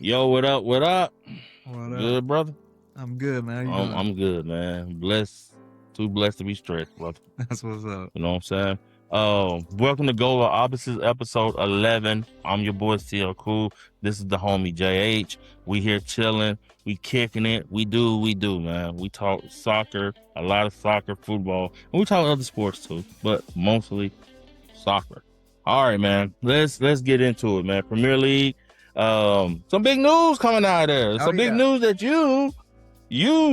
Yo, what up? What up? What up? Good, brother. I'm good, man. How you doing? I'm good, man. Too blessed to be stretched, brother. That's what's up. You know what I'm saying? Welcome to Go Opposites, episode 11. I'm your boy CL Cool. This is the homie JH. We here chilling. We kicking it. We do what we do, man. We talk soccer, a lot of soccer, football, and we talk other sports too, but mostly soccer. All right, man. Let's get into it, man. Premier League. Some big news coming out of there. Some big news that you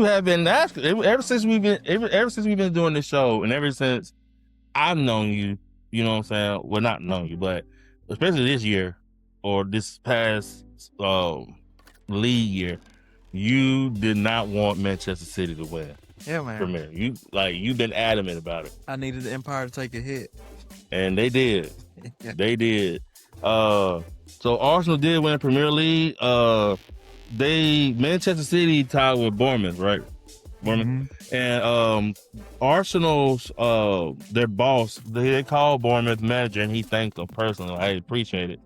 have been asking ever since we've been doing this show, and ever since I've known you. You know what I'm saying? Well, not known you, but especially this year or this past league year, you did not want Manchester City to win. Yeah, man. Premier. You've been adamant about it. I needed the Empire to take a hit, and they did. They did. So Arsenal did win the Premier League. Manchester City tied with Bournemouth, right? Bournemouth. Mm-hmm. And Arsenal's their boss, they called Bournemouth manager, and he thanked them personally. I appreciate it.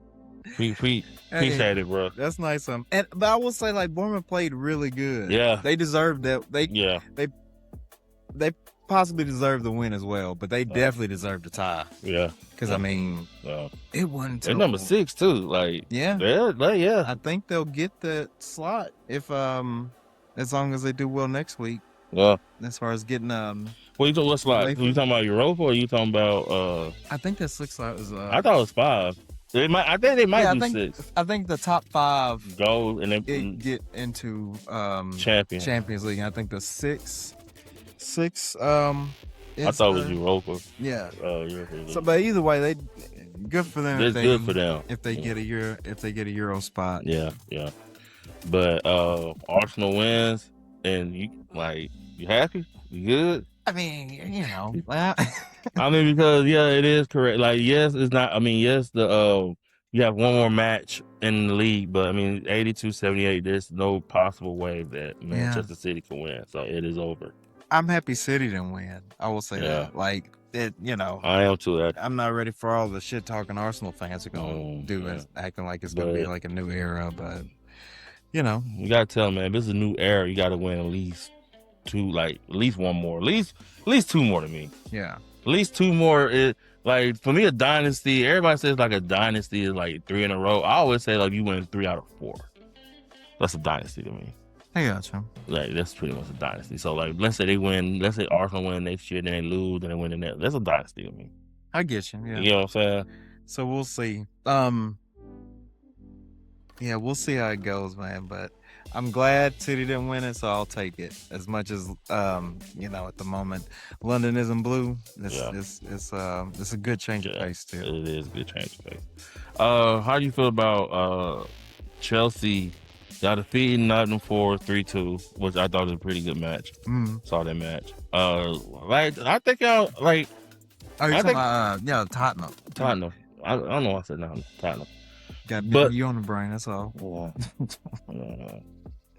Appreciate it, bro. That's nice. But I will say, like, Bournemouth played really good. Yeah, they deserved that. They possibly deserved the win as well, but they definitely deserved the tie. Yeah, because I mean, it wasn't. They're number 6 too. Like, yeah. I think they'll get that slot if as long as they do well next week. Yeah. As far as getting what slot? Are you talking about Europa, or are you talking about I think that 6 slot was I thought it was 5. I think they might do 6. I think the top 5 go and then get into Champions League. I think the 6 I thought it was Europa. Yeah. So, but either way, they good for them. It's good for them if they get a Euro spot. Yeah. But Arsenal wins, and you happy? You good? I mean, you know. I mean, because it is correct. Like, yes, it's not. I mean, yes, you have one more match in the league, but I mean, 82-78. There's no possible way that Manchester City can win. So it is over. I'm happy City didn't win. I will say that. Like, it, I am too. I'm not ready for all the shit talking Arsenal fans are going to do it, acting like it's going to be like a new era. But, you got to tell them, man, if it's a new era, you got to win at least 2, like, at least 1 more. At least 2 more to me. Yeah. At least 2 more. Like, for me, a dynasty, everybody says like a dynasty is like 3 in a row. I always say, like, you win 3 out of 4. That's a dynasty to me. I got you. Like, that's pretty much a dynasty. So, like, let's say Arsenal win next year, then they lose, then they win the next. That's a dynasty to me. I get you. Yeah. You know what I'm saying? So we'll see. Yeah, we'll see how it goes, man. But I'm glad City didn't win it, so I'll take it. As much as at the moment, London isn't blue. It's a good change of pace too. It is a good change of pace. How do you feel about Chelsea? Y'all defeated Nottingham Forest 3-2, which I thought was a pretty good match. Saw that match. I think y'all like. Oh, you're talking about Tottenham. Tottenham. I don't know why I said Tottenham. Got you on the brain. That's all.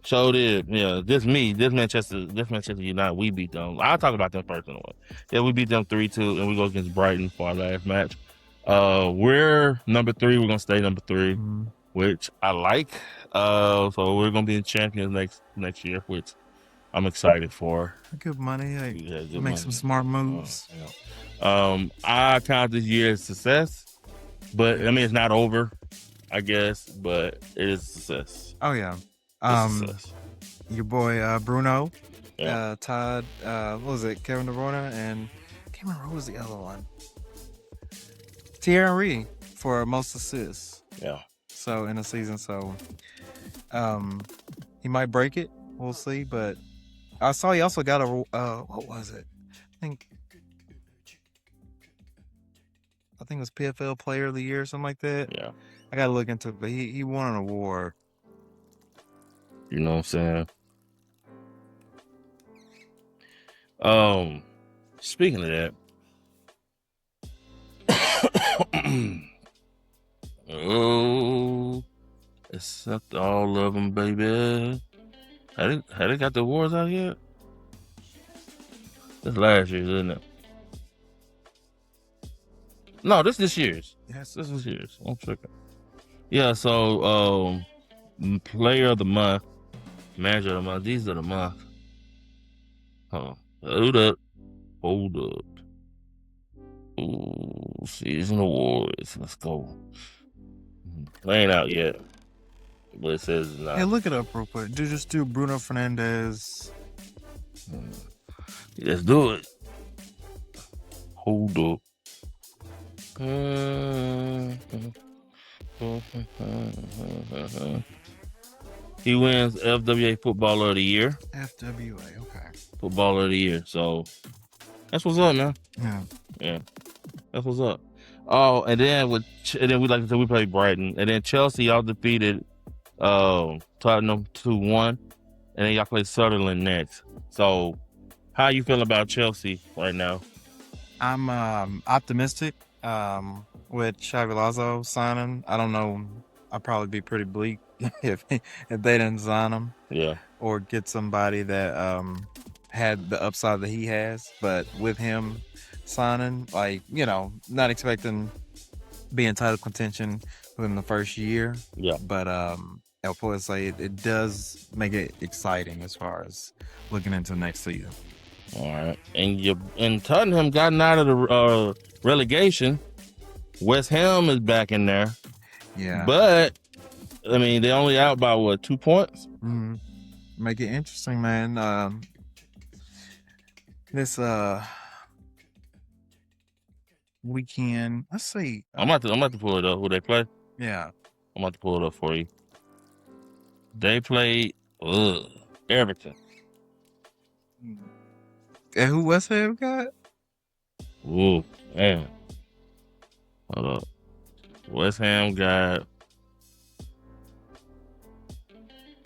So did this Manchester United. We beat them. I'll talk about them first in a while. Yeah, we beat them 3-2, and we go against Brighton for our last match. We're number 3. We're gonna stay number 3, which I like. So we're gonna be in champions next year, which I'm excited for. Good money. Make some smart moves. I count this year as success, but I mean it's not over, I guess, but it is a success. Oh yeah. Your boy Bruno, Todd. What was it? Kevin De Bruyne and I can't remember who was the other one. Thierry Henry for most assists. Yeah. So in a season, he might break it. We'll see. But I saw he also got a what was it? I think it was PFL Player of the Year or something like that. Yeah. I gotta look into it, but he won an award. You know what I'm saying? Speaking of that, accept all of them, baby. Had they got the awards out yet? That's last year's, isn't it? No, this year's. Yes, this year's. I'm tripping. Yeah, so Player of the month, manager of the month. These are the month. Hold up. Ooh, season awards. Let's go. Ain't out yet, but it says it's not. Hey, look it up real quick. Just do Bruno Fernandes. Let's do it. Hold up. He wins FWA Footballer of the Year. FWA, okay. Footballer of the Year. So that's what's up, man. Yeah. That's what's up. Oh, and then we like to say we played Brighton, and then Chelsea y'all defeated Tottenham 2-1, and then y'all play Sunderland next. So how you feel about Chelsea right now? I'm optimistic with Xabi Alonso signing. I don't know. I'd probably be pretty bleak if they didn't sign him. Yeah. Or get somebody that had the upside that he has. But with him signing, like, not expecting be in title contention within the first year. Yeah. But I'll probably say it does make it exciting as far as looking into next season. All right. And Tottenham gotten out of the relegation. West Ham is back in there. Yeah. But I mean, they only out by what, 2 points? Mm-hmm. Make it interesting, man. This weekend, let's see. I'm about to pull it up. Who they play? Yeah. I'm about to pull it up for you. They played Everton. And who West Ham got? Ooh, man. Hold up. West Ham got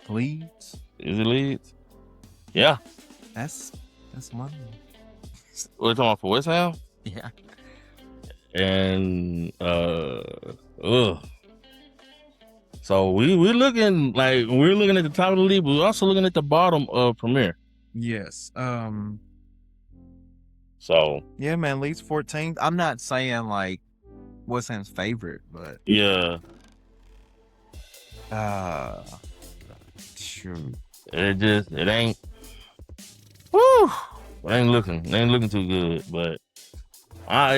Leeds. Is it Leeds? Yeah. That's money. What are you talking about for West Ham? Yeah. And so we're looking at the top of the league, but we're also looking at the bottom of Premier. Yes. So yeah, man, Leeds 14th. I'm not saying like West Ham's favorite, but yeah. Shoot. It ain't. Woo! It ain't looking too good. But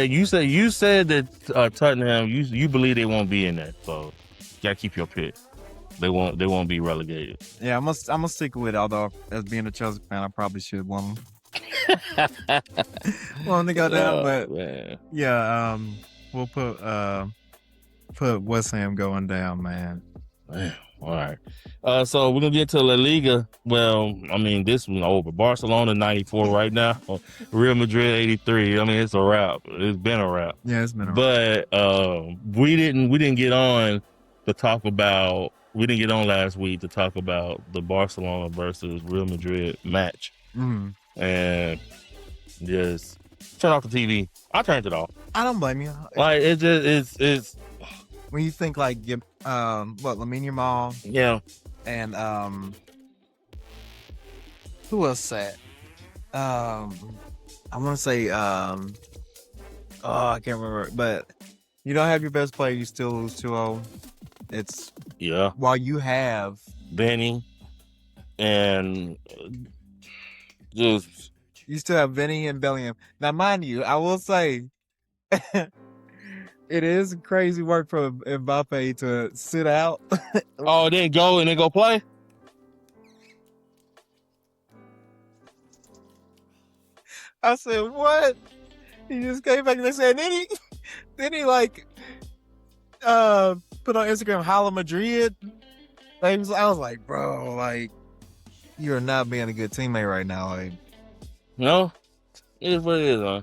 you said that Tottenham, you believe they won't be in that, so you gotta keep your pick. They won't be relegated. Yeah, I'm gonna stick with it. Although as being a Chelsea fan, I probably should want to go down, but man. Yeah, we'll put West Ham going down, man. All right. So we're gonna get to La Liga. Well, I mean, this one over. Barcelona 94 right now. Real Madrid 83. I mean, it's a wrap. It's been a wrap. Yeah, it's been a wrap. But we didn't get on to talk about. We didn't get on last week to talk about the Barcelona versus Real Madrid match. Mm-hmm. And just turn off the TV. I turned it off. I don't blame you. Like it's when you think like Lamine Yamal. Yeah. And who else that? I want to say I can't remember, but you don't have your best player, you still lose 2-0. It's while you have Benny and just you still have Vinny and Bellingham. Now, mind you, I will say it is crazy work for Mbappe to sit out. Then go play. I said, what? He just came back and they said, then he like put on Instagram Hala Madrid. I was like, bro, like you're not being a good teammate right now. Like, no, it is what it is, huh?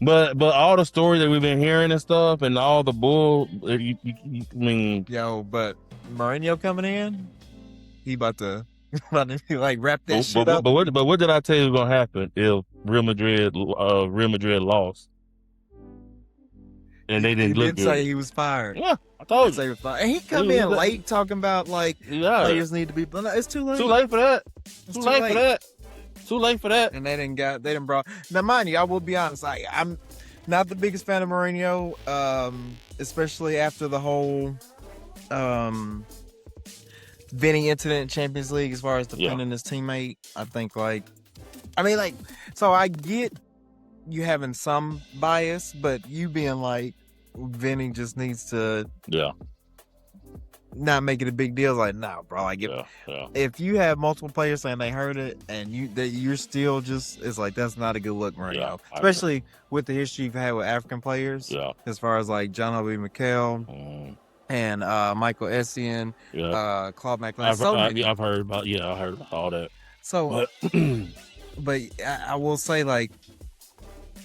But all the stories that we've been hearing and stuff, and all the bull, I mean, but Mourinho coming in, he about to like wrap that shit up. But what did I tell you was gonna happen if Real Madrid lost? And they didn't look good. Say he was fired. Yeah, I told you. He was fired. And he come in late talking about like players need to be. No, it's too late. Too late for that. Too late for that. And they didn't brought. Now, mind you, I will be honest. I'm not the biggest fan of Mourinho, especially after the whole Vinny incident Champions League as far as defending his teammate. I think so I get you having some bias, but you being like Vinny just needs to not make it a big deal. Like, nah, bro. Like if you have multiple players saying they heard it and you're still just, it's like that's not a good look, Mourinho. Especially with the history you've had with African players. As far as like John Obi Mikel and Michael Essien, Claude McLean. I've heard about I heard about all that. So but I will say, like,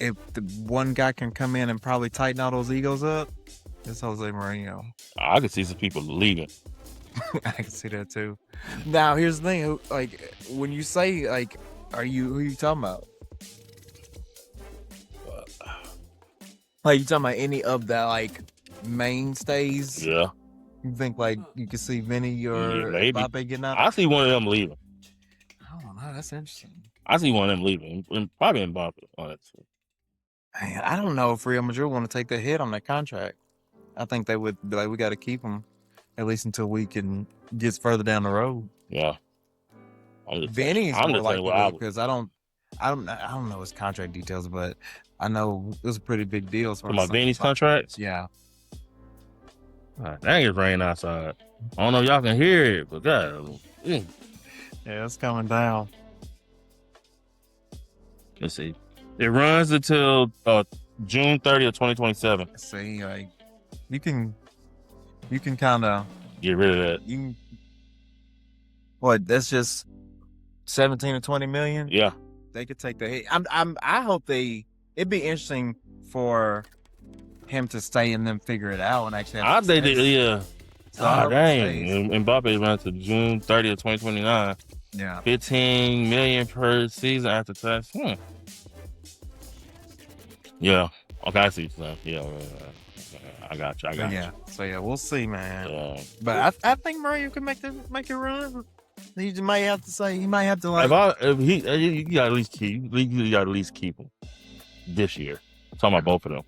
if the one guy can come in and probably tighten all those egos up, it's Jose Mourinho. I could see some people leaving. I can see that too. Now, here's the thing: like, when you say, like, who are you talking about? Like, you talking about any of the like mainstays? Yeah. You think like you could see Vinny or Mbappe getting out? I see one of them leaving. I don't know. That's interesting. I see one of them leaving, and probably Mbappe. Honestly. Man, I don't know if Real Madrid want to take the hit on that contract. I think they would be like, we got to keep him at least until we can get further down the road. Yeah. Vinny's more likely because I don't know his contract details, but I know it was a pretty big deal. For my Vinny's contract? Yeah. Dang, it's raining outside. I don't know if y'all can hear it, but God. Yeah, it's coming down. Let's see. It runs until June 30th, 2027. See, like, you can kind of get rid of that. That's just 17 or 20 million. Yeah, they could take the hit. I hope it'd be interesting for him to stay and then figure it out and actually. So dang, Mbappe runs to June 30th, 2029. Yeah, 15 million per season after tax. Yeah. Okay, I see what you're saying. Yeah, I got you. Yeah. So yeah, we'll see, man. But I think Mourinho can make it run. He might have to like. You got to at least keep him this year. I'm talking about both of them.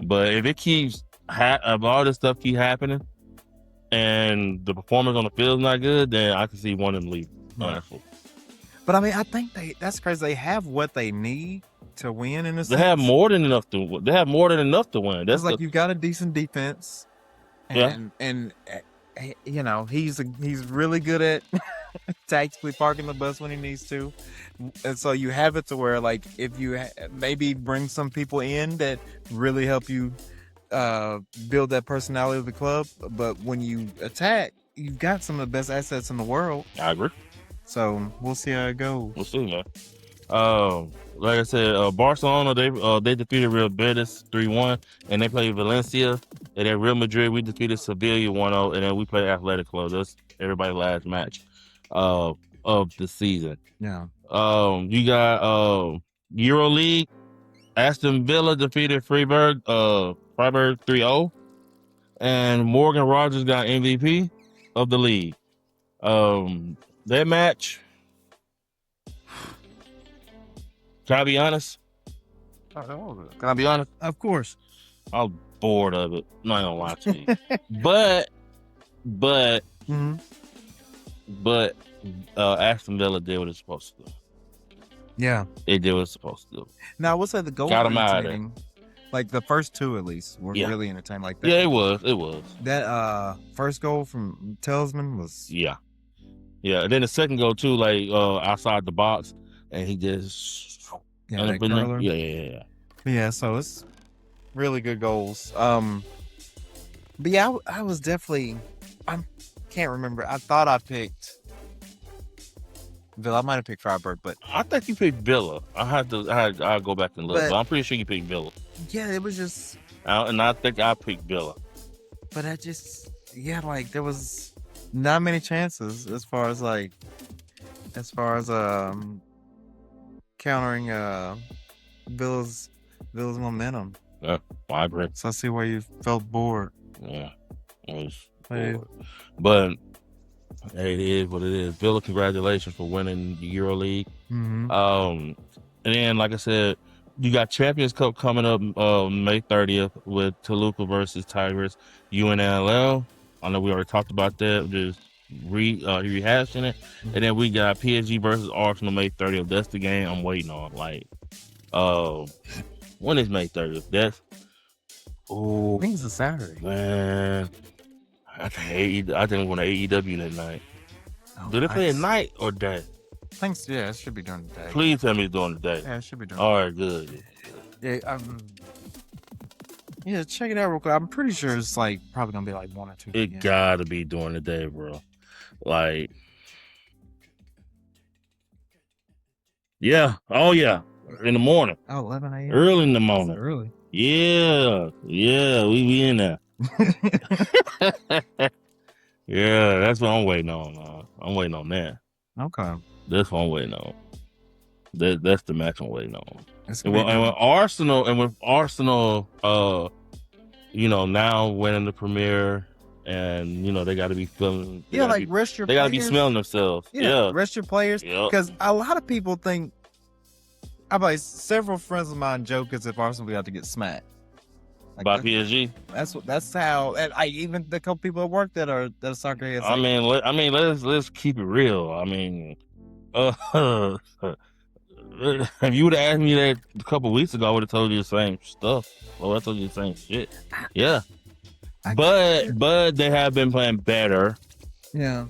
But if it keeps if all this stuff keep happening and the performance on the field is not good, then I can see one of them leave. Honestly. But I mean, I think that's crazy. They have what they need to win in this. They have more than enough to win. That's like you've got a decent defense, and you know he's really good at tactically parking the bus when he needs to, and so you have it to where like if you maybe bring some people in that really help you build that personality of the club, but when you attack, you've got some of the best assets in the world. I agree. So we'll see how it goes. We'll see, man. Like I said, Barcelona they defeated Real Betis 3-1, and they played Valencia. And then Real Madrid we defeated Sevilla 1-0, and then we played Atletico. That's everybody's last match of the season. Yeah. You got EuroLeague. Aston Villa defeated Freiburg 3-0, and Morgan Rogers got MVP of the league. That match. Can I be honest? Can I be honest? Of course. I was bored of it. I'm not gonna lie to you. But Aston Villa did what it's supposed to do. Yeah. It did what it's supposed to do. Now, what's that? The goal got him out of there. Like the first two, at least, were really entertaining. Like that. Yeah, it was. That first goal from Telsman was. Yeah. And then the second goal too, like outside the box, and he just. Yeah, so it's really good goals. But yeah, I was definitely. I can't remember. I thought I picked Villa. I might have picked Freiburg, but I think you picked Villa. I'll go back and look, but I'm pretty sure you picked Villa. Yeah, it was just. And I think I picked Villa. But like there was not many chances as far as countering Villa's momentum. Yeah, I agree. So I see why you felt bored. Yeah, it was bored. But hey, it is what it is. Villa, congratulations for winning the EuroLeague. And then, like I said, you got Champions Cup coming up May 30th with Toluca versus Tigers UNLL. I know we already talked about that. Just rehashing it, and then we got PSG versus Arsenal May 30th. That's the game I'm waiting on. Like, when is May 30th? That's I think it's a Saturday. Man, I think I'm going to AEW that night. Oh, Do they play at nice. night or day? Thanks. Yeah, it should be during the day. Please tell me it's during the day. Yeah, it should be during. All right, good. Yeah, yeah, check it out real quick. I'm pretty sure it's like probably gonna be like 1 or 2. It gotta be during the day, bro. Like, yeah. Oh yeah. In the morning. Oh, 11 a.m. Early in the morning. Early. Yeah. We be in there. Yeah, that's what I'm waiting on. I'm waiting on that. Okay. That's what I'm waiting on. That's the match I'm waiting on. And with Arsenal, now winning the Premier, and they got to be feeling. Yeah, like rest your. They got to be smelling themselves. Yeah, rest your players. Because a lot of people think. Several friends of mine joke as if Arsenal got to get smacked. Like by PSG. That's how. And even the couple people at work that are soccer heads. Let's keep it real. If you would have asked me that a couple weeks ago, I would have told you the same stuff. Well, I told you the same shit. Yeah. But they have been playing better. Yeah.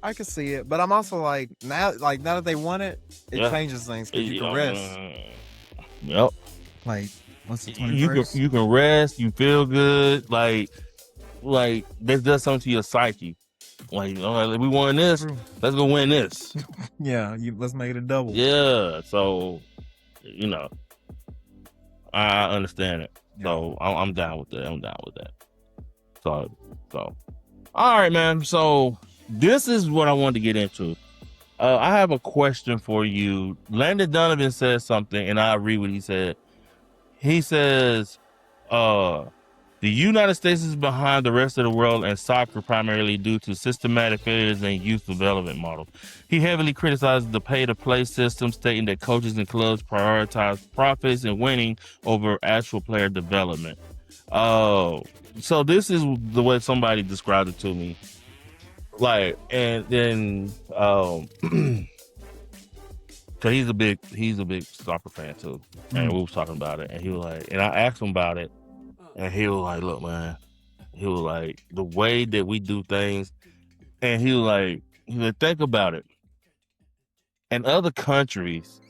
I can see it. But I'm also now that they won it, it changes things because you can rest. Yep. What's the 21st? You can rest, you feel good, like this does something to your psyche. Like, all right, we won this, let's go win this. Yeah, let's make it a double. Yeah, so I understand it. Yeah. So I'm down with that. So all right, man. So this is what I wanted to get into. I have a question for you. Landon Donovan said something, and I agree with what he said. He says, the United States is behind the rest of the world in soccer primarily due to systematic failures in youth development models. He heavily criticized the pay-to-play system, stating that coaches and clubs prioritize profits and winning over actual player development. So this is the way somebody described it to me. And then, cause he's a big soccer fan too, and we was talking about it, and he was like, and I asked him about it, and he was like, look, man, he was like, the way that we do things, and he was like, think about it. In other countries,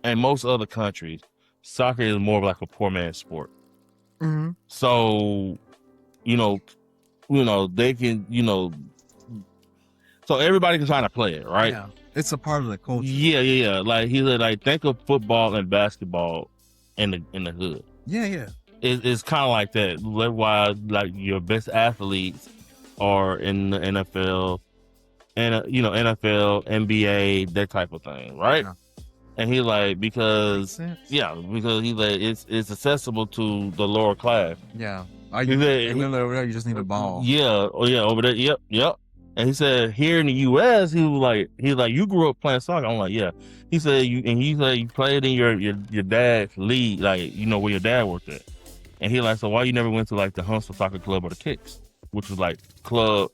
and most other countries, soccer is more like a poor man's sport. Mm-hmm. So, they can, so everybody can try to play it, right? Yeah, it's a part of the culture. Yeah. Like he said, think of football and basketball in the hood. Yeah. It's kind of like that. That's why your best athletes are in the NFL, and NFL, NBA, that type of thing, right? Yeah. And he because he it's accessible to the lower class. Yeah. Over there, you just need a ball. Yeah. Oh yeah, over there. Yep. And he said here in the U.S., he was like, you grew up playing soccer. I'm like, yeah. He said you played in your dad's league, where your dad worked at. And he so why you never went to the Huntsville Soccer Club or the Kicks, which was club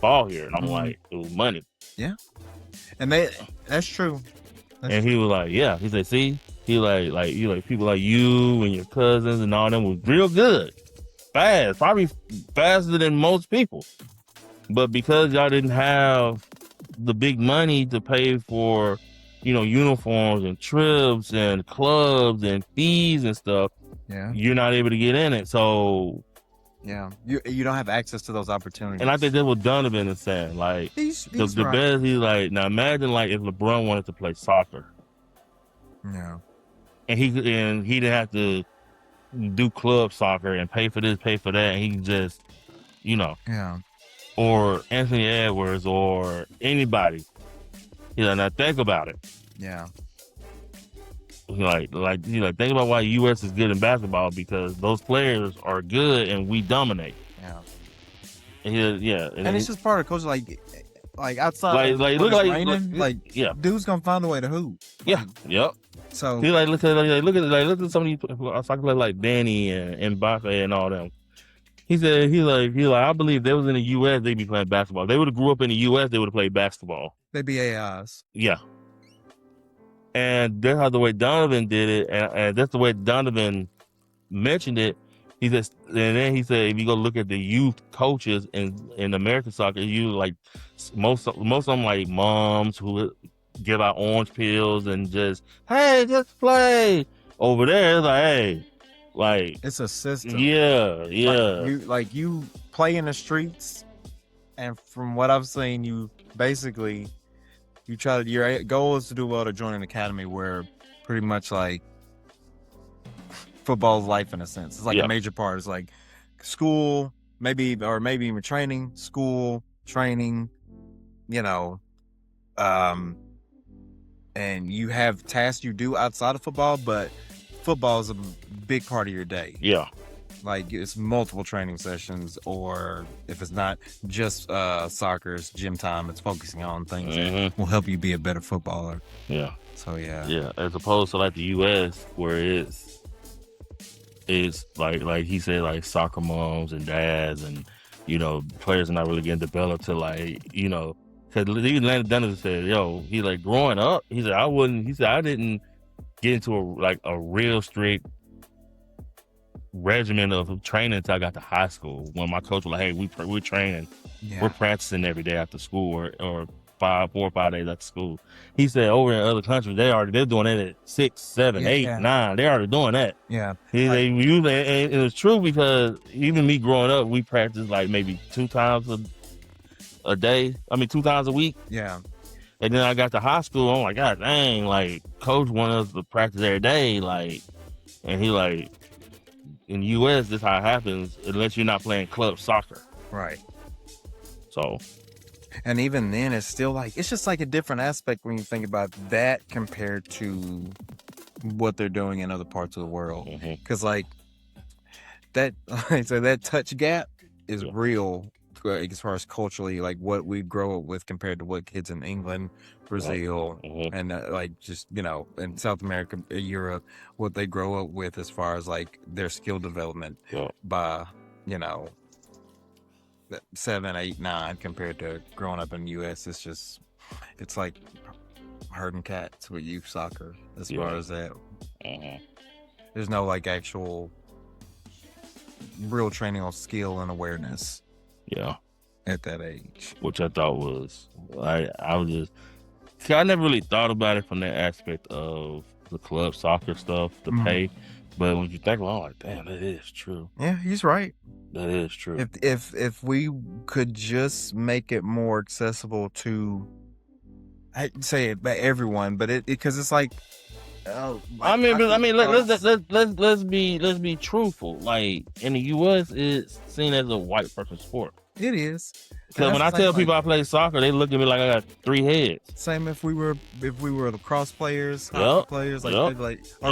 ball here? And I'm like, it was money. Yeah. And that's true. And he was like, yeah. He said, see, he people like you and your cousins and all them was real good, fast, probably faster than most people. But because y'all didn't have the big money to pay for, uniforms and trips and clubs and fees and stuff, you're not able to get in it. So, yeah, you don't have access to those opportunities. And I think that's what Donovan is saying. He's the right. Best. He's now imagine if LeBron wanted to play soccer. Yeah. And he didn't have to do club soccer and pay for this, pay for that. And he just, Yeah. Or Anthony Edwards or anybody. Now think about it. Yeah. Think about why the U.S. is good in basketball, because those players are good and we dominate. Yeah. And it's just part of the culture. Outside. Dude's gonna find a way to hoop. Yeah. Yep. So he look at some of these soccer players like Danny and Mbaka and all them. He said he like I believe they was in the U.S. they'd be playing basketball. They would have grew up in the U.S. They would have played basketball. They'd be AIs. Yeah, and that's how the way Donovan did it, and that's the way Donovan mentioned it. He said, and then he said, if you go look at the youth coaches in American soccer, you like most of them like moms who give out orange pills and just, hey, just play. Over there, it's like, hey, like it's a system. Yeah. You play in the streets, and from what I've seen, you basically your goal is to do well to join an academy where pretty much like football's life in a sense. It's like a major part. It's like school, maybe even training, school, training, and you have tasks you do outside of football, but football is a big part of your day. Yeah. Like it's multiple training sessions, or if it's not just soccer, it's gym time. It's focusing on things that will help you be a better footballer. Yeah. So yeah. Yeah. As opposed to like the U.S. where it's like he said, like soccer moms and dads and players are not really getting developed to like because even Landon Donovan said, he like growing up, he said I didn't get into a real strict regimen of training until I got to high school when my coach was like, hey, we're training, we're practicing every day after school or 4 or 5 days after school. He said over in other countries they're doing it at 6, 7, 8, 9. They're already doing that. Yeah. And it's true because even me growing up, we practiced like maybe 2 times a day. I mean 2 times a week. Yeah. And then I got to high school, I'm like, God dang, like coach wanted us to practice every day, like, and he like, in the U.S., this is how it happens unless you're not playing club soccer. Right. So. And even then, it's still like, it's just like a different aspect when you think about that compared to what they're doing in other parts of the world. Because like that, so that touch gap is real as far as culturally, like what we grow up with compared to what kids in England, Brazil, and like just in South America, Europe, what they grow up with as far as like their skill development by 7, 8, 9 compared to growing up in the U.S. It's like herding cats with youth soccer as far as that. There's no like actual real training on skill and awareness. Yeah. At that age. Which I thought was, I never really thought about it from that aspect of the club soccer stuff, the pay. But when you think about it, I'm like, damn, that is true. Yeah, he's right. That is true. If we could just make it more accessible to, I'd say it by everyone, but because it's like, let's be truthful. Like in the U.S., it's seen as a white person sport. It is. Because when I tell people I play soccer, they look at me like I got 3 heads. Same if we were lacrosse players, hockey players, or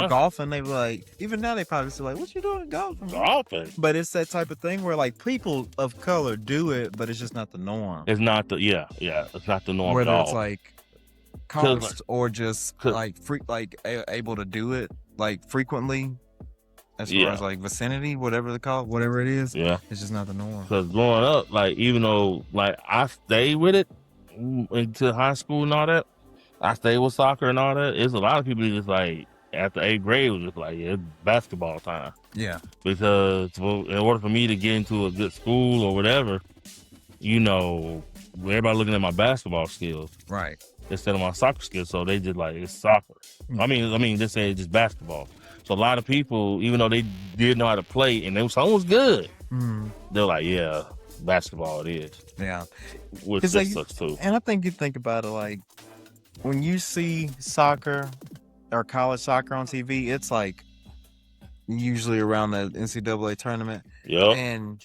golfing, they were like, even now they probably say like, what you doing golfing? Golfing. But it's that type of thing where like people of color do it, but it's just not the norm. It's not it's not the norm Whether at all. It's like cost or just able to do it like frequently. As far as like vicinity, whatever they call it, whatever it is, it's just not the norm. Because growing up, like even though like I stayed with it into high school and all that, I stayed with soccer and all that. It's a lot of people just like after 8th grade was just like it's basketball time. Yeah. Because in order for me to get into a good school or whatever, everybody looking at my basketball skills, right, instead of my soccer skills. So they just like it's soccer. I mean, they say it's just basketball. So a lot of people, even though they did know how to play and someone was good, they're like, yeah, basketball it is. Yeah. Which just sucks too. And I think you think about it like when you see soccer or college soccer on TV, it's like usually around the NCAA tournament. Yeah. And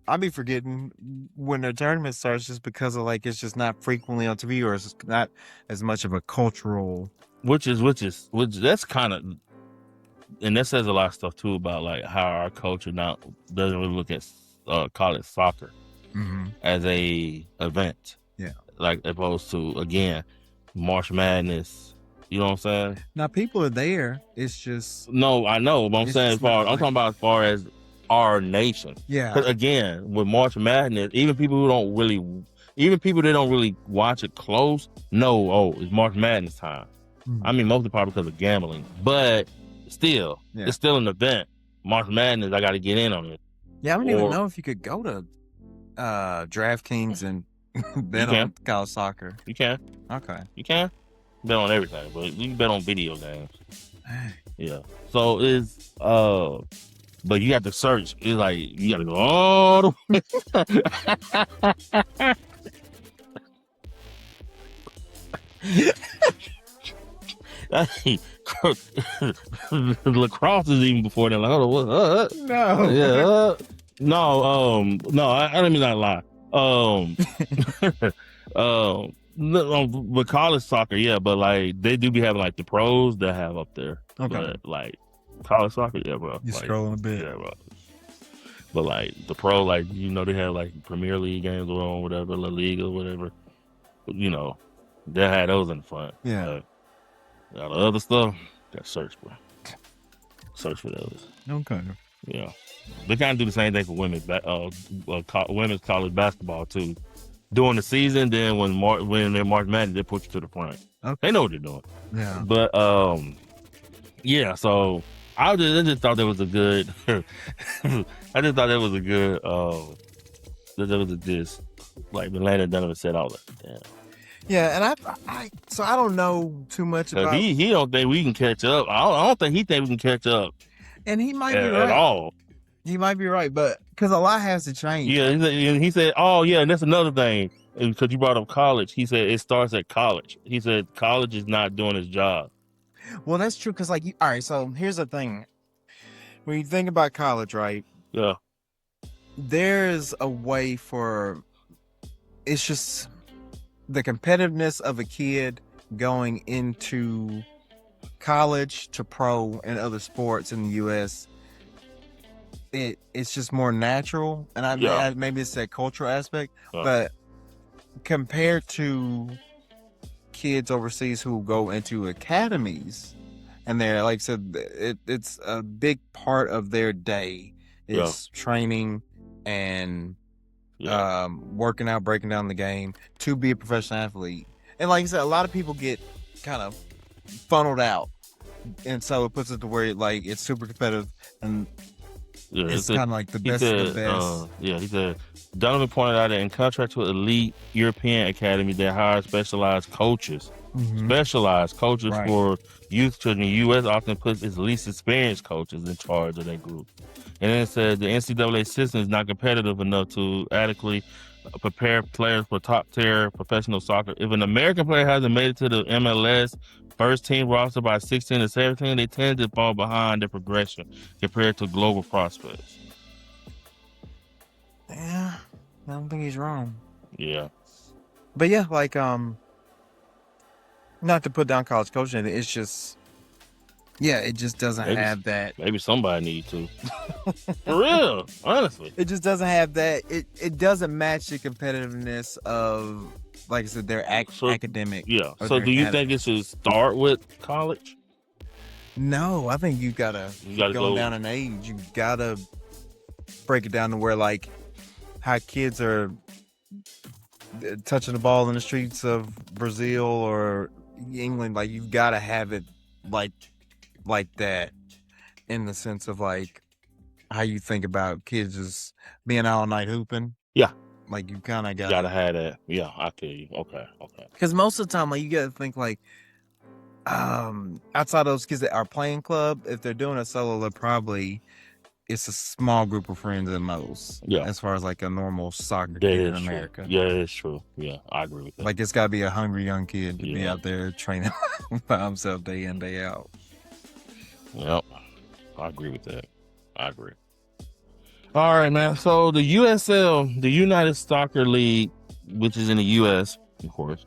I'll be forgetting when the tournament starts just because of like it's just not frequently on TV or it's not as much of a cultural. Which that's kind of. And that says a lot of stuff too about like how our culture now doesn't really look at college soccer as a event. Yeah. Like opposed to again, March Madness. You know what I'm saying? Now people are there. It's just no, I know, but I'm saying I'm talking about as far as our nation. Yeah. Because again, with March Madness, even people that don't really watch it close know, oh, it's March Madness time. I mean, mostly probably because of gambling, but still, it's still an event. March Madness, I got to get in on it. Yeah, I don't even know if you could go to DraftKings and bet on college soccer. You can. Okay. You can bet on everything, but you can bet on video games. Yeah. So it's but you have to search. It's like you got to go all the way. Lacrosse is even before that. Like, hold on, what? No. Yeah. No. I didn't mean that lie. But college soccer, yeah. But like, they do be having like the pros that have up there. Okay. But like college soccer, yeah, bro. You like, scrolling a bit. Yeah, bro. But like the pro, like they have like Premier League games or whatever, La Liga or whatever. They had those in the front. Yeah. All the other stuff, got to search, bro. Search for those. Okay. Yeah. They kind of do the same thing for women's college basketball too. During the season, then when they're March Madness, they put you to the front. Okay. They know what they're doing. Yeah. But yeah. So I just thought that was a good. I just thought that was a good. That was a diss. Like when Landon Donovan said all that. Damn. Yeah, and I don't know too much about. He don't think we can catch up. I don't think he think we can catch up. And he might be right at all. He might be right, but because a lot has to change. Yeah, he said, oh yeah, and that's another thing. Because you brought up college, he said it starts at college. He said college is not doing its job. Well, that's true. Because all right. So here's the thing: when you think about college, right? Yeah. There's a way for. It's just the competitiveness of a kid going into college to pro and other sports in the U.S. It's just more natural, and maybe it's that cultural aspect, but compared to kids overseas who go into academies, and they're like I said, it's a big part of their day is training and working out, breaking down the game to be a professional athlete. And like I said, a lot of people get kind of funneled out, and so it puts it to where it's super competitive, and it's kind of like the best of the best. He said Donovan pointed out that in contrast to elite European academies that hire specialized coaches for youth children, the U.S. often puts its least experienced coaches in charge of that group. And then it said the NCAA system is not competitive enough to adequately prepare players for top-tier professional soccer. If an American player hasn't made it to the MLS first team roster by 16 or 17, they tend to fall behind their progression compared to global prospects. Yeah, I don't think he's wrong. Yeah. But yeah, not to put down college coaching, it's just, it just doesn't have that. Maybe somebody needs to. For real, honestly. It just doesn't have that. It doesn't match the competitiveness of, like I said, their academic. Yeah. So do you think it should start with college? No, I think you gotta go down in age. You gotta break it down to where how kids are touching the ball in the streets of Brazil or England. You've got to have it like that, in the sense of how you think about kids just being out all night hooping. Yeah. You kind of gotta have that. Yeah, I feel you. Okay. Because most of the time, you gotta think outside those kids that are playing club, if they're doing a solo, they're probably it's a small group of friends at most. Yeah. As far as a normal soccer kid in America. True. Yeah, it's true. Yeah, I agree with that. It's gotta be a hungry young kid to be out there training by himself day in, day out. Yep. I agree with that. I agree. All right, man. So the USL, the United Soccer League, which is in the US, of course,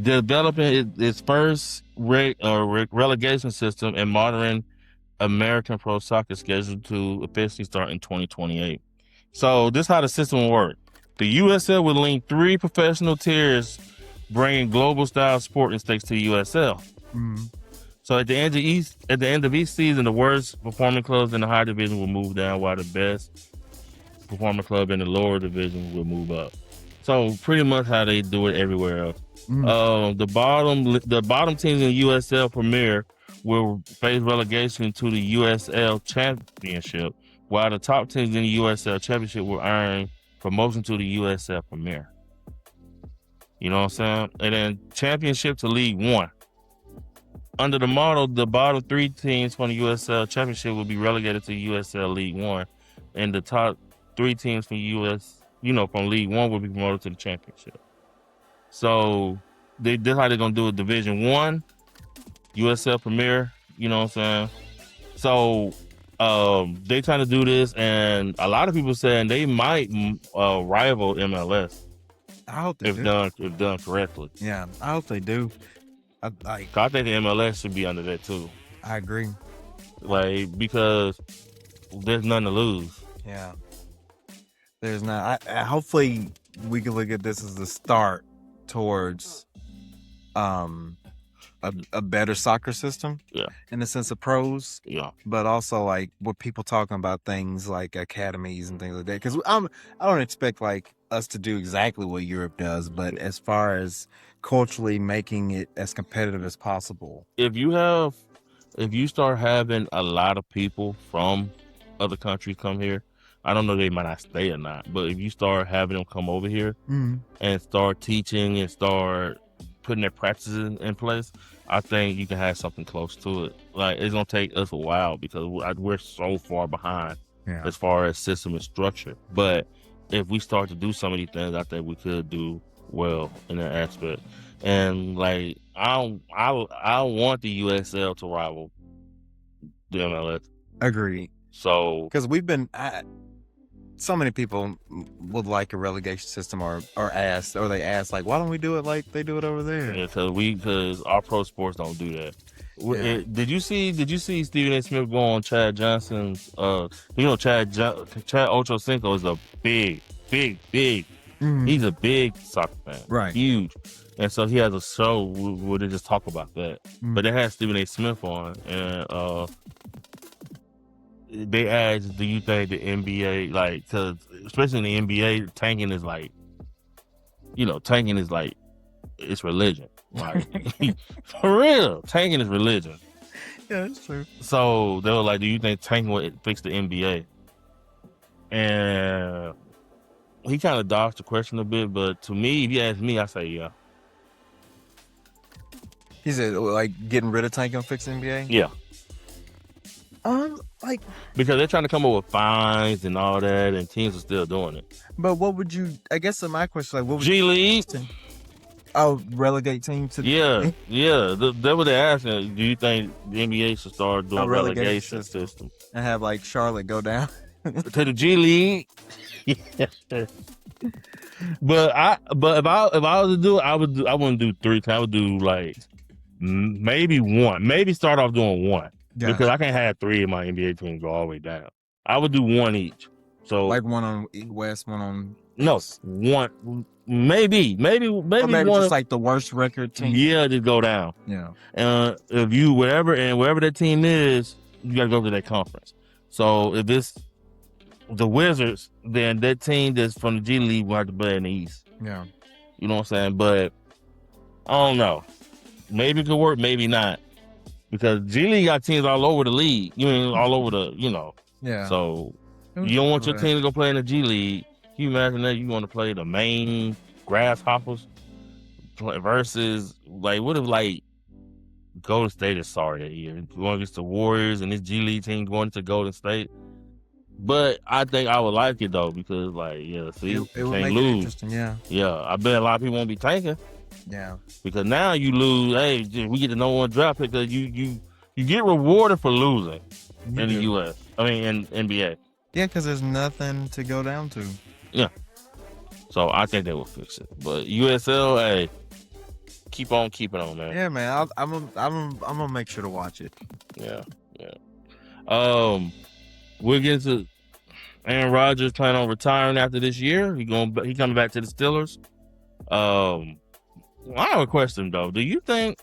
developing its first relegation system and modern American pro soccer scheduled to officially start in 2028. So this is how the system will work. The USL will link 3 professional tiers, bringing global style sporting stakes to the USL. Mm-hmm. So at the end of each season, the worst performing clubs in the high division will move down, while the best performing club in the lower division will move up. So pretty much how they do it everywhere else. The bottom teams in the USL Premier will face relegation to the USL Championship, while the top teams in the USL Championship will earn promotion to the USL Premier. You know what I'm saying? And then Championship to League One. Under the model, the bottom 3 teams from the USL Championship will be relegated to USL League One, and the top 3 teams from from League One will be promoted to the Championship. So that's how they're gonna do it. Division 1, USL Premier. You know what I'm saying? So they trying to do this, and a lot of people saying they might rival MLS. I hope they if done correctly. Yeah, I hope they do. I think the MLS should be under that too. I agree. Like, because there's nothing to lose. Yeah. There's not. Hopefully we can look at this as the start towards a better soccer system. Yeah. In the sense of pros. Yeah. But also like what people talking about things like academies and things like that. Because I don't expect like us to do exactly what Europe does, but as far as culturally making it as competitive as possible. If you start having a lot of people from other countries come here, I don't know they might not stay or not, but if you start having them come over here and start teaching and start putting their practices in place, I think you can have something close to it. Like, it's gonna take us a while because we're so far behind as far as system and structure. But if we start to do some of these things, I think we could do well in that aspect. And like, I want the USL to rival the MLS. Agreed. So because we've been so many people would like a relegation system or they ask like, why don't we do it like they do it over there? Yeah, because our pro sports don't do that. Yeah. Did you see Stephen A. Smith go on Chad Johnson's? Chad Ochocinco is a big. He's a big soccer fan, right? Huge, and so he has a show where they just talk about that. But they had Stephen A. Smith on, and they asked, "Do you think the NBA, like, because especially in the NBA, tanking is like it's religion, like for real, tanking is religion." Yeah, that's true. So they were like, "Do you think tanking would fix the NBA?" And he kind of dodged the question a bit, but to me, if you ask me, I say yeah. He said, like, getting rid of tanking will fix the NBA? Yeah. Like, because they're trying to come up with fines and all that, and teams are still doing it. But what would you? I guess my question, like, what would G League? Relegate teams to? Yeah. That's what they're asking. Do you think the NBA should start doing a relegation system and have like Charlotte go down to the G League? But if I was to do it, I wouldn't do 3 times. I would do like maybe 1. Maybe start off doing 1. Gotcha. Because I can't have 3 of my NBA teams go all the way down. I would do 1 each. So like 1 on West, 1 on East. 1 maybe one, just like the worst record team. Yeah, just go down. Yeah. If you wherever that team is, you gotta go to that conference. So if it's the Wizards, then that team that's from the G League will have to play in the East. Yeah. You know what I'm saying? But I don't know. Maybe it could work, maybe not. Because G League got teams all over the league. All over the, Yeah. So you don't want your team to go play in the G League. Can you imagine that? You want to play the main Grasshoppers versus, like, what if, like, Golden State is sorry that year? Going against the Warriors and this G League team going to Golden State. But I think I would like it, though, because, like, you it would can't make lose. It interesting, yeah. Yeah, I bet a lot of people won't be tanking. Yeah. Because now you lose, hey, we get the #1 draft pick because you get rewarded for losing in the U.S. I mean, in NBA. Yeah, because there's nothing to go down to. Yeah. So I think they will fix it. But USL, hey, keep on keeping on, man. Yeah, man. I'm gonna make sure to watch it. Yeah. We're getting to Aaron Rodgers planning on retiring after this year. He coming back to the Steelers. I have a question though. What do you think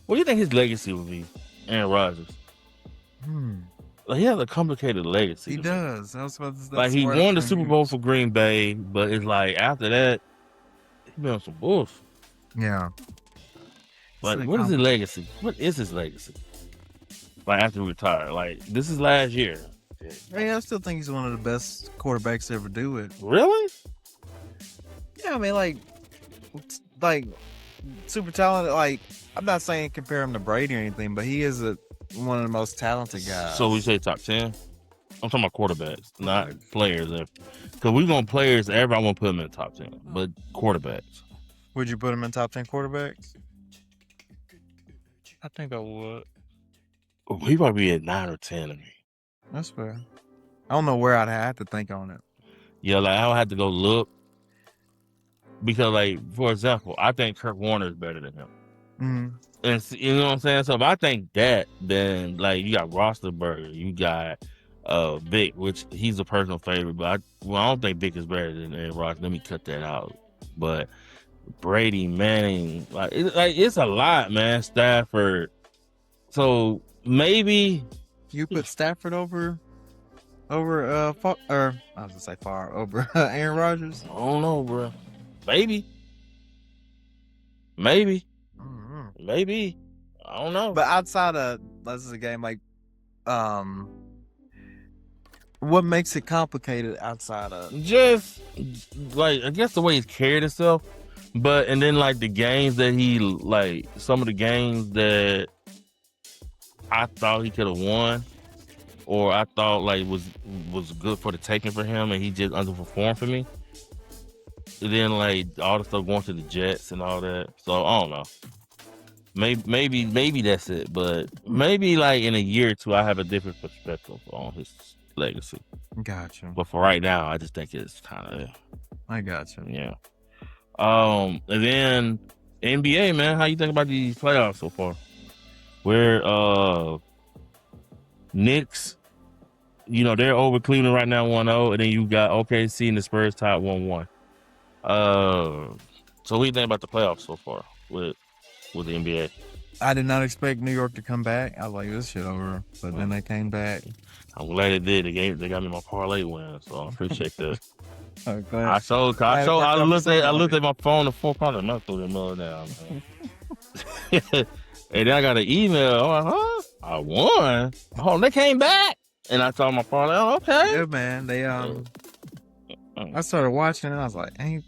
his legacy will be Aaron Rodgers. Hmm. Like, he has a complicated legacy. He does. I was about to, like he won the Super Bowl for Green Bay, but it's like after that, he been on some bullshit. Yeah. Like, what is his legacy? What is his legacy? Like after he retired, like this is last year. Hey, I still think he's one of the best quarterbacks to ever do it. Really? Yeah, I mean, like super talented. Like, I'm not saying compare him to Brady or anything, but he is one of the most talented guys. So we say top 10? I'm talking about quarterbacks, not players. Because we're going players, everybody want to put them in the top 10, but quarterbacks. Would you put him in top 10 quarterbacks? I think I would. He probably be at 9 or 10 to me. That's fair. I don't know where I'd have to think on it. Yeah, like I would have to go look. Because, like, for example, I think Kurt Warner is better than him. Mm-hmm. And you know what I'm saying? So if I think that, then like you got Roethlisberger, you got Vic, which he's a personal favorite, but I don't think Vic is better than Aaron Rodgers. Let me cut that out. But Brady, Manning, it's a lot, man. Stafford. So maybe you put Stafford over I was gonna say far over Aaron Rodgers. I don't know, bro. Maybe. Maybe. I don't know. But outside of this is a game like what makes it complicated outside of just like I guess the way he's carried himself, but and then like the games that he like some of the games that I thought he could have won, or I thought like was good for the taking for him, and he just underperformed for me. And then like all the stuff going to the Jets and all that. So I don't know. Maybe that's it, but maybe like in a year or two, I have a different perspective on his legacy. Gotcha. But for right now, I just think it's kind of. I gotcha. Yeah. And then NBA, man, how you think about these playoffs so far? Where Knicks, they're over Cleveland right now 1-0, and then you got OKC and the Spurs tied 1-1. So what do you think about the playoffs so far with the NBA? I did not expect New York to come back. I was like, this shit over, but then they came back. I'm glad it did. They got me my parlay win, so I appreciate that. Okay. I looked at my phone the 4 pound month through the middle now. And then I got an email. I'm like, huh? I won. Oh, they came back. And I saw my parlay. Oh, okay. Yeah, man. They I started watching and I was like, ain't.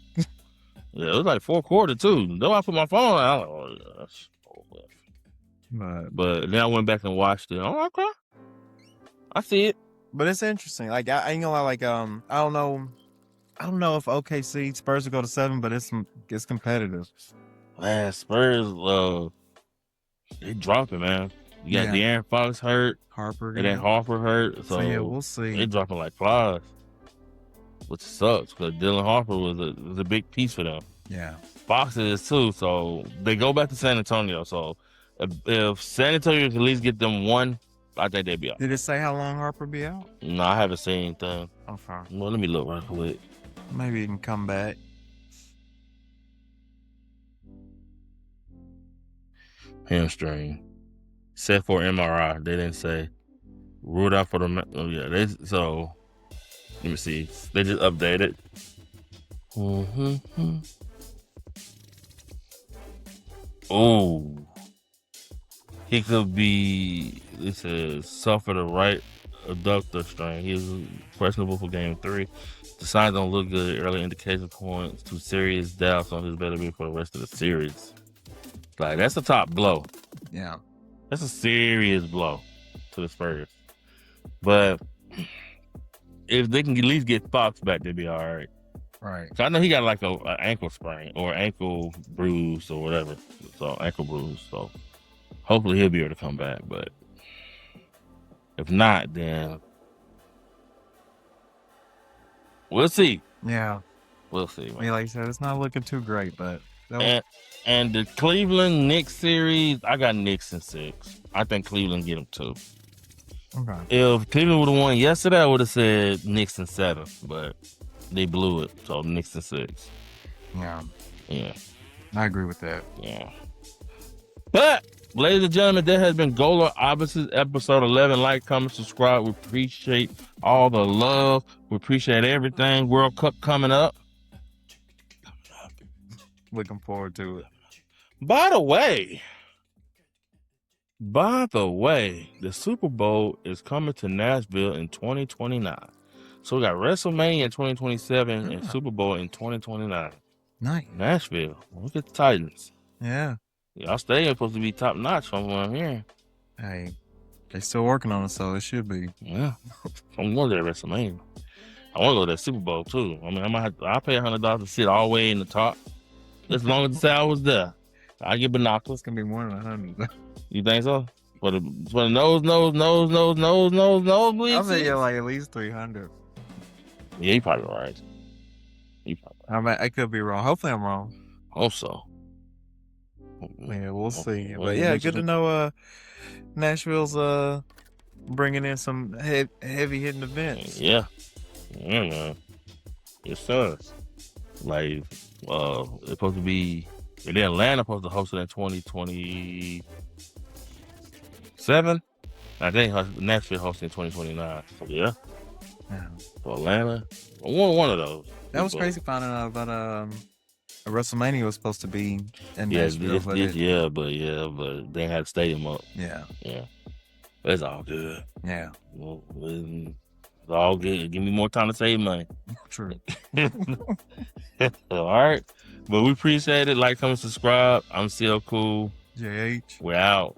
Yeah, it was like 4 quarters too. Though I put my phone on, I was like, oh, gosh. But then I went back and watched it. Oh, okay. I see it. But it's interesting. Like I ain't gonna lie, like I don't know if OKC Spurs will go to 7, but it's competitive. Man, Spurs they dropping, man. You got De'Aaron Fox hurt. Harper. And then Harper hurt. So yeah, we'll see. They dropping like flies. Which sucks because Dylan Harper was a big piece for them. Yeah. Fox is too. So they go back to San Antonio. So if San Antonio can at least get them one, I think they'd be out. Did it say how long Harper be out? No, I haven't seen anything. Okay. Well, let me look right quick. Maybe he can come back. Hamstring. Set for MRI. They didn't say. Ruled out for the. Oh yeah. So. Let me see. They just updated. Oh. He could be. It says suffered a right adductor strain. He is questionable for game 3. The signs don't look good. Early indication points to serious doubts on his ability for the rest of the series. Like, that's a top blow. Yeah. That's a serious blow to the Spurs. But if they can at least get Fox back, they'd be all right. Right. So I know he got like an ankle sprain or ankle bruise or whatever. So ankle bruise. So hopefully he'll be able to come back. But if not, then we'll see. Yeah. We'll see. Man. I mean, like I said, it's not looking too great, but and the Cleveland Knicks series, I got Knicks in 6. I think Cleveland get them 2. Okay. If Cleveland would have won yesterday, I would have said Knicks in 7, but they blew it, so Knicks in 6. Yeah. Yeah. I agree with that. Yeah. But, ladies and gentlemen, there has been Goal of Opposites episode 11. Like, comment, subscribe. We appreciate all the love. We appreciate everything. World Cup coming up. Looking forward to it. By the way, the Super Bowl is coming to Nashville in 2029. So we got WrestleMania in 2027 and Super Bowl in 2029. Nice. Nashville. Look at the Titans. Yeah. Y'all stadium supposed to be top notch from what I'm hearing. Hey, they still working on it, so it should be. Yeah. I'm going to that WrestleMania. I want to go to that Super Bowl too. I mean, I'll pay $100 to sit all the way in the top. As long as the sound was there. I get binoculars. It's gonna be more than 100. You think so? For the nose, I'll bet you like at least 300. Yeah, you probably right. I could be wrong. Hopefully, I'm wrong. Hope so. Yeah, we'll see. But yeah, good to know. Nashville's bringing in some heavy hitting events. Yeah, man. Yes, sir. Like, it's supposed to be. And then Atlanta supposed to host it in 2027. I think Nashville hosting in 2029. So yeah. So Atlanta, one of those. That was crazy finding out about WrestleMania was supposed to be in Nashville. But they had the stadium up. Yeah. But it's all good. Yeah. Well, it's all good. Give me more time to save money. True. All right. But we appreciate it. Like, comment, subscribe. I'm still cool. JH. We're out.